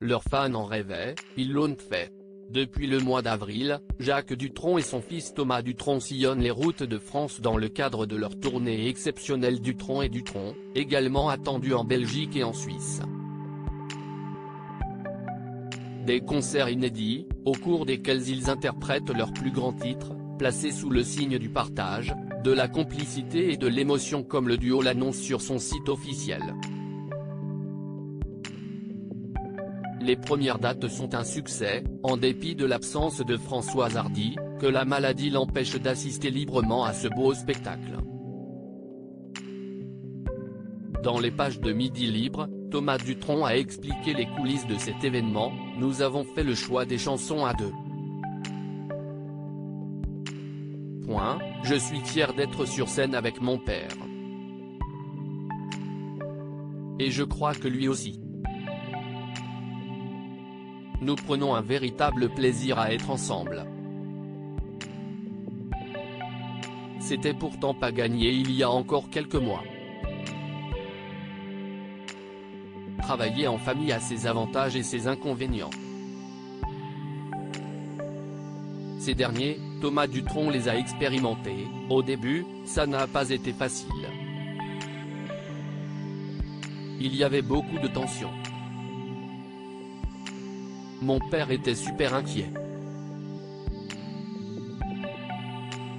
Leurs fans en rêvaient, ils l'ont fait. Depuis le mois d'avril, Jacques Dutronc et son fils Thomas Dutronc sillonnent les routes de France dans le cadre de leur tournée exceptionnelle Dutronc et Dutronc, également attendue en Belgique et en Suisse. Des concerts inédits, au cours desquels ils interprètent leurs plus grands titres, placés sous le signe du partage, de la complicité et de l'émotion comme le duo l'annonce sur son site officiel. Les premières dates sont un succès, en dépit de l'absence de Françoise Hardy, que la maladie l'empêche d'assister librement à ce beau spectacle. Dans les pages de Midi Libre, Thomas Dutronc a expliqué les coulisses de cet événement. Nous avons fait le choix des chansons à deux. Je suis fier d'être sur scène avec mon père. Et je crois que lui aussi. Nous prenons un véritable plaisir à être ensemble. C'était pourtant pas gagné il y a encore quelques mois. Travailler en famille a ses avantages et ses inconvénients. Ces derniers, Thomas Dutronc les a expérimentés. Au début, ça n'a pas été facile. Il y avait beaucoup de tensions. Mon père était super inquiet.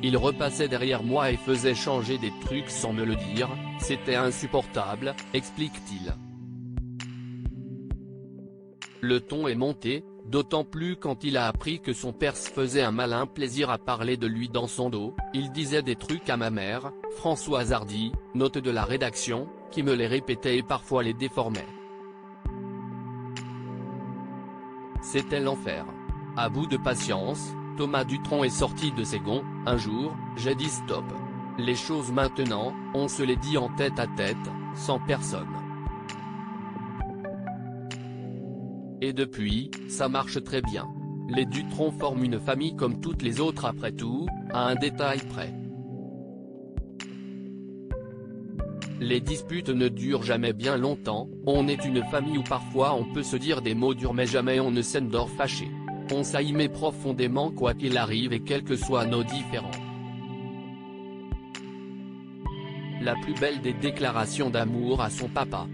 Il repassait derrière moi et faisait changer des trucs sans me le dire, c'était insupportable, explique-t-il. Le ton est monté, d'autant plus quand il a appris que son père se faisait un malin plaisir à parler de lui dans son dos. Il disait des trucs à ma mère, Françoise Hardy, note de la rédaction, qui me les répétait et parfois les déformait. C'était l'enfer. À bout de patience, Thomas Dutronc est sorti de ses gonds. Un jour, j'ai dit stop. Les choses maintenant, on se les dit en tête à tête, sans personne. Et depuis, ça marche très bien. Les Dutronc forment une famille comme toutes les autres après tout, à un détail près. Les disputes ne durent jamais bien longtemps, on est une famille où parfois on peut se dire des mots durs mais jamais on ne s'endort fâché. On s'aimait profondément quoi qu'il arrive et quels que soient nos différends. La plus belle des déclarations d'amour à son papa.